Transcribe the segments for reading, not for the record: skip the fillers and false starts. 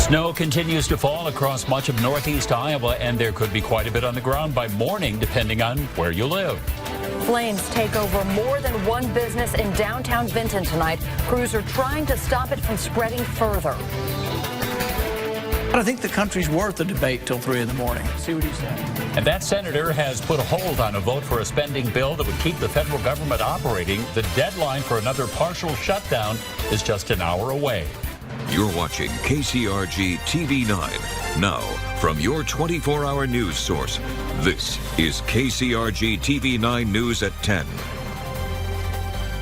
Snow continues to fall across much of northeast Iowa, and there could be quite a bit on the ground by morning, depending on where you live. Flames take over more than one business in downtown Vinton tonight. Crews are trying to stop it from spreading further. I think the country's worth a debate till 3 in the morning. See what he said. And that senator has put a hold on a vote for a spending bill that would keep the federal government operating. The deadline for another partial shutdown is just an hour away. You're watching KCRG TV 9. Now, from your 24-hour news source, this is KCRG TV 9 News at 10.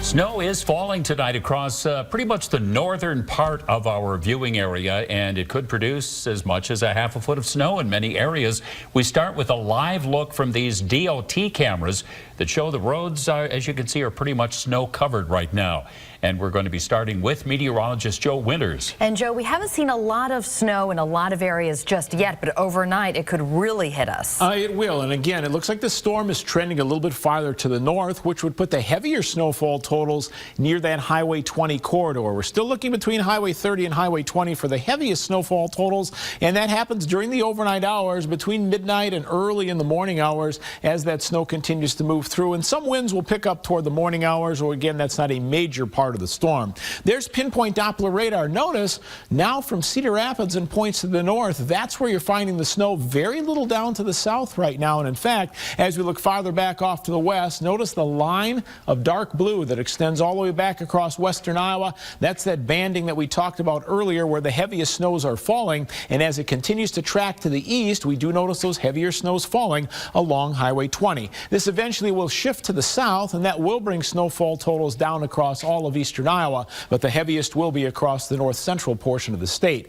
Snow is falling tonight across pretty much the northern part of our viewing area, and it could produce as much as a half a foot of snow in many areas. We start with a live look from these DOT cameras that show the roads, as you can see, are pretty much snow covered right now. And we're going to be starting with meteorologist Joe Winters. And Joe, we haven't seen a lot of snow in a lot of areas just yet, but overnight it could really hit us. It will. And again, it looks like the storm is trending a little bit farther to the north, which would put the heavier snowfall totals near that Highway 20 corridor. We're still looking between Highway 30 and Highway 20 for the heaviest snowfall totals, and that happens during the overnight hours between midnight and early in the morning hours as that snow continues to move through. And some winds will pick up toward the morning hours, or again, that's not a major part of the storm. There's pinpoint Doppler radar. Notice now from Cedar Rapids and points to the north, that's where you're finding the snow. Very little down to the south right now. And in fact, as we look farther back off to the west, notice the line of dark blue that extends all the way back across western Iowa. That's that banding that we talked about earlier where the heaviest snows are falling. And as it continues to track to the east, we do notice those heavier snows falling along Highway 20. This eventually will shift to the south, and that will bring snowfall totals down across all of eastern Iowa, but the heaviest will be across the north central portion of the state.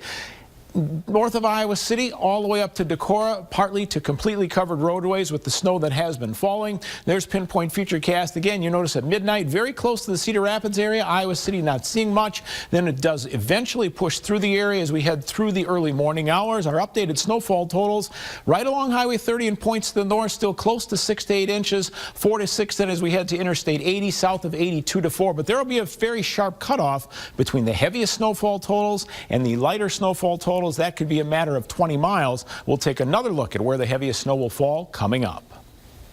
North of Iowa City, all the way up to Decorah, partly to completely covered roadways with the snow that has been falling. There's pinpoint futurecast. Again, you notice at midnight, very close to the Cedar Rapids area. Iowa City not seeing much. Then it does eventually push through the area as we head through the early morning hours. Our updated snowfall totals right along Highway 30 and points to the north, still close to 6 to 8 inches, 4 to 6 then as we head to Interstate 80, south of 80, 2 to 4. But there will be a very sharp cutoff between the heaviest snowfall totals and the lighter snowfall totals. That could be a matter of 20 miles. We'll take another look at where the heaviest snow will fall coming up.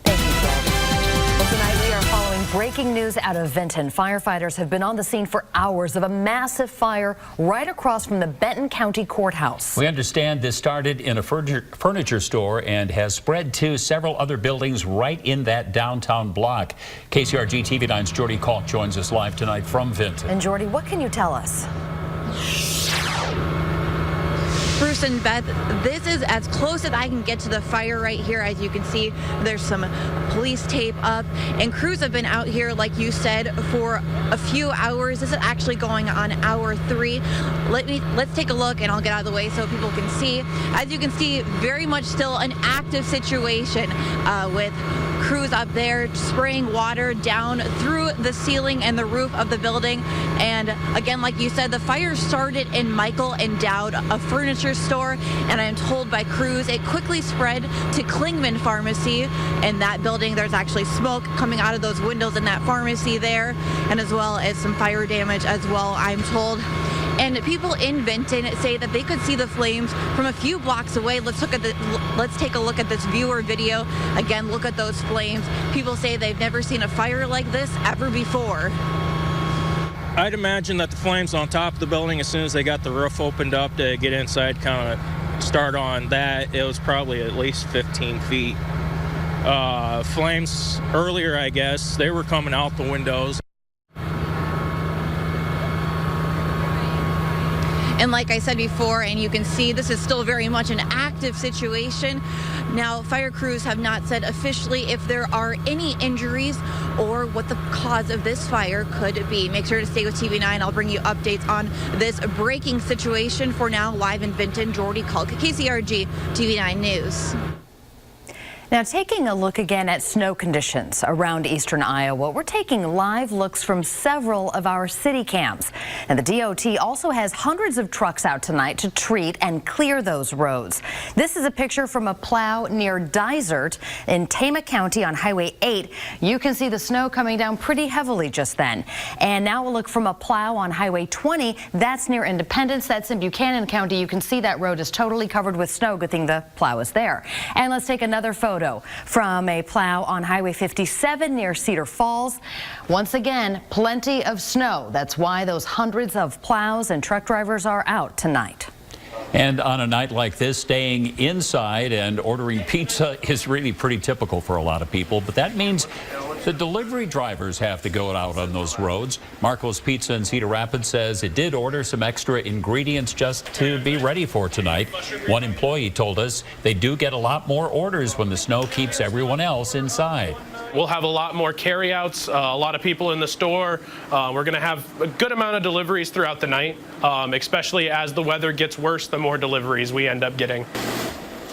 Thank you, Joe. Well, tonight we are following breaking news out of Vinton. Firefighters have been on the scene for hours of a massive fire right across from the Benton County Courthouse. We understand this started in a furniture store and has spread to several other buildings right in that downtown block. KCRG TV 9's Jordy Kalk joins us live tonight from Vinton. And Jordy, what can you tell us? Bruce and Beth, this is as close as I can get to the fire right here. As you can see, there's some police tape up, and crews have been out here, like you said, for a few hours. This is actually going on hour 3. Let's take a look, and I'll get out of the way so people can see. As you can see, very much still an active situation with crews up there spraying water down through the ceiling and the roof of the building. And again, like you said, the fire started in Michael and Dowd, a furniture store, and I'm told by crews it quickly spread to Klingman Pharmacy. In that building, there's actually smoke coming out of those windows in that pharmacy there, and as well as some fire damage as well, I'm told. And people in Vinton say that they could see the flames from a few blocks away. Let's take a look at this viewer video. Again, look at those flames. People say they've never seen a fire like this ever before. I'd imagine that the flames on top of the building, as soon as they got the roof opened up to get inside, kind of start on that, it was probably at least 15 feet. Flames earlier, I guess, they were coming out the windows. And like I said before, and you can see, this is still very much an active situation. Now, fire crews have not said officially if there are any injuries or what the cause of this fire could be. Make sure to stay with TV 9. I'll bring you updates on this breaking situation. For now, live in Vinton, Jordy Kalk, KCRG TV 9 News. Now, taking a look again at snow conditions around eastern Iowa, we're taking live looks from several of our city camps. And the DOT also has hundreds of trucks out tonight to treat and clear those roads. This is a picture from a plow near Dysart in Tama County on Highway 8. You can see the snow coming down pretty heavily just then. And now a look from a plow on Highway 20. That's near Independence. That's in Buchanan County. You can see that road is totally covered with snow. Good thing the plow is there. And let's take another photo from a plow on Highway 57 near Cedar Falls. Once again, plenty of snow. That's why those hundreds of plows and truck drivers are out tonight. And on a night like this, staying inside and ordering pizza is really pretty typical for a lot of people. But that means the delivery drivers have to go out on those roads. Marco's Pizza in Cedar Rapids says it did order some extra ingredients just to be ready for tonight. One employee told us they do get a lot more orders when the snow keeps everyone else inside. We'll have a lot more carryouts, a lot of people in the store. We're going to have a good amount of deliveries throughout the night, especially as the weather gets worse, the more deliveries we end up getting.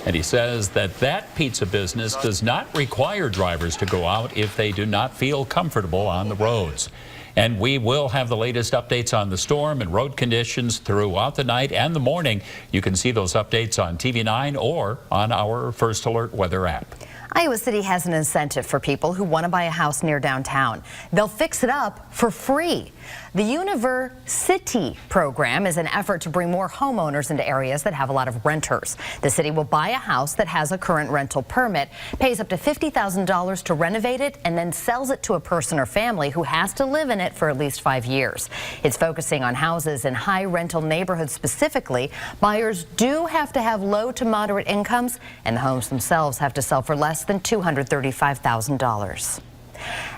And he says that pizza business does not require drivers to go out if they do not feel comfortable on the roads. And we will have the latest updates on the storm and road conditions throughout the night and the morning. You can see those updates on TV9 or on our First Alert weather app. Iowa City has an incentive for people who want to buy a house near downtown. They'll fix it up for free. The University program is an effort to bring more homeowners into areas that have a lot of renters. The city will buy a house that has a current rental permit, pays up to $50,000 to renovate it, and then sells it to a person or family who has to live in it for at least 5 years. It's focusing on houses in high rental neighborhoods specifically. Buyers do have to have low to moderate incomes, and the homes themselves have to sell for less than $235,000.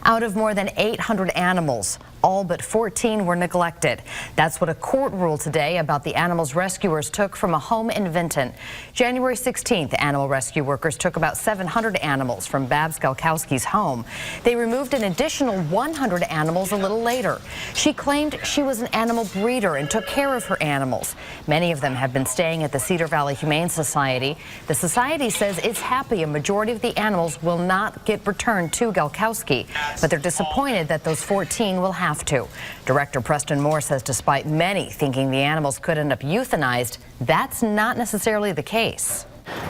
Out of more than 800 animals, all but 14 were neglected. That's what a court ruled today about the animals rescuers took from a home in Vinton. January 16th, animal rescue workers took about 700 animals from Babs Galkowski's home. They removed an additional 100 animals a little later. She claimed she was an animal breeder and took care of her animals. Many of them have been staying at the Cedar Valley Humane Society. The society says it's happy a majority of the animals will not get returned to Galkowski, but they're disappointed that those 14 will have to. Director Preston Moore says despite many thinking the animals could end up euthanized, that's not necessarily the case.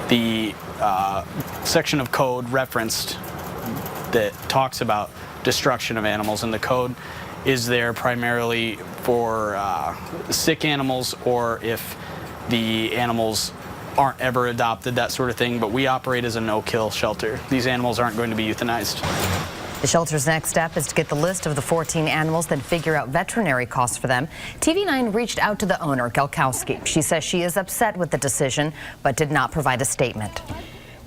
The section of code referenced that talks about destruction of animals, and the code is there primarily for sick animals or if the animals aren't ever adopted, that sort of thing, but we operate as a no-kill shelter. These animals aren't going to be euthanized. The shelter's next step is to get the list of the 14 animals, then figure out veterinary costs for them. TV9 reached out to the owner, Galkowski. She says she is upset with the decision, but did not provide a statement.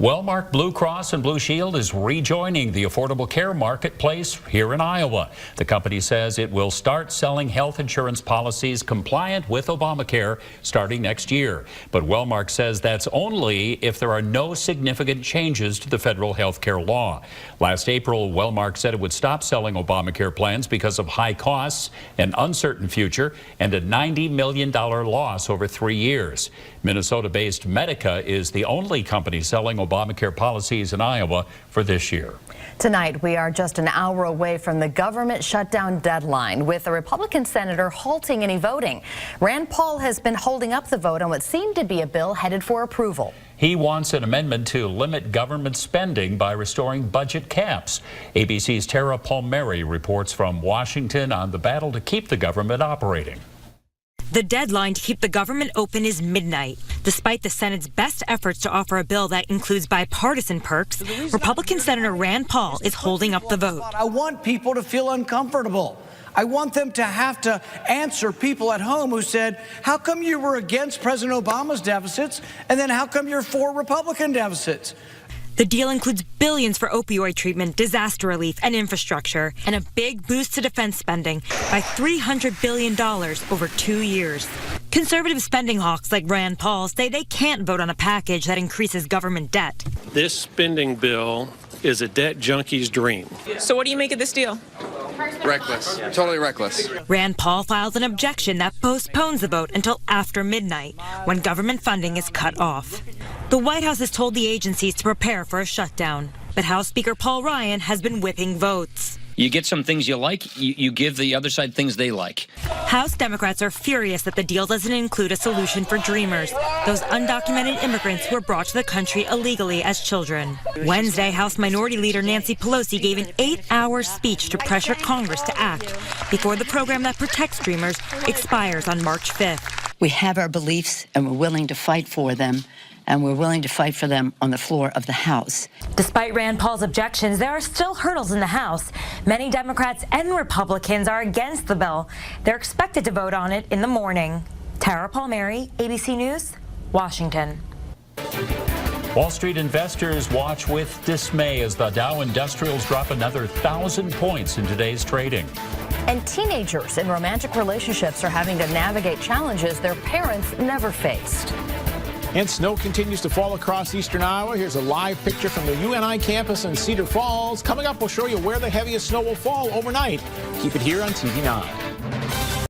Wellmark Blue Cross and Blue Shield is rejoining the affordable care marketplace here in Iowa. The company says it will start selling health insurance policies compliant with Obamacare starting next year. But Wellmark says that's only if there are no significant changes to the federal health care law. Last April, Wellmark said it would stop selling Obamacare plans because of high costs, an uncertain future, and a $90 million loss over 3 years. Minnesota-based Medica is the only company selling Obamacare policies in Iowa for this year. Tonight, we are just an hour away from the government shutdown deadline, with a Republican senator halting any voting. Rand Paul has been holding up the vote on what seemed to be a bill headed for approval. He wants an amendment to limit government spending by restoring budget caps. ABC's Tara Palmieri reports from Washington on the battle to keep the government operating. The deadline to keep the government open is midnight. Despite the Senate's best efforts to offer a bill that includes bipartisan perks, Republican Senator Rand Paul is holding up the vote. I want people to feel uncomfortable. I want them to have to answer people at home who said, how come you were against President Obama's deficits, and then how come you're for Republican deficits? The deal includes billions for opioid treatment, disaster relief, and infrastructure, and a big boost to defense spending by $300 billion over 2 years. Conservative spending hawks like Rand Paul say they can't vote on a package that increases government debt. This spending bill is a debt junkie's dream. So what do you make of this deal? Reckless. Totally reckless. Rand Paul files an objection that postpones the vote until after midnight, when government funding is cut off. The White House has told the agencies to prepare for a shutdown, but House Speaker Paul Ryan has been whipping votes. You get some things you like, you give the other side things they like. House Democrats are furious that the deal doesn't include a solution for dreamers, those undocumented immigrants who were brought to the country illegally as children. Wednesday, House Minority Leader Nancy Pelosi gave an 8-hour speech to pressure Congress to act before the program that protects dreamers expires on March 5th. We have our beliefs and we're willing to fight for them. And we're willing to fight for them on the floor of the House. Despite Rand Paul's objections, there are still hurdles in the House. Many Democrats and Republicans are against the bill. They're expected to vote on it in the morning. Tara Palmieri, ABC News, Washington. Wall Street investors watch with dismay as the Dow Industrials drop another 1,000 points in today's trading. And teenagers in romantic relationships are having to navigate challenges their parents never faced. And snow continues to fall across eastern Iowa. Here's a live picture from the UNI campus in Cedar Falls. Coming up, we'll show you where the heaviest snow will fall overnight. Keep it here on TV 9.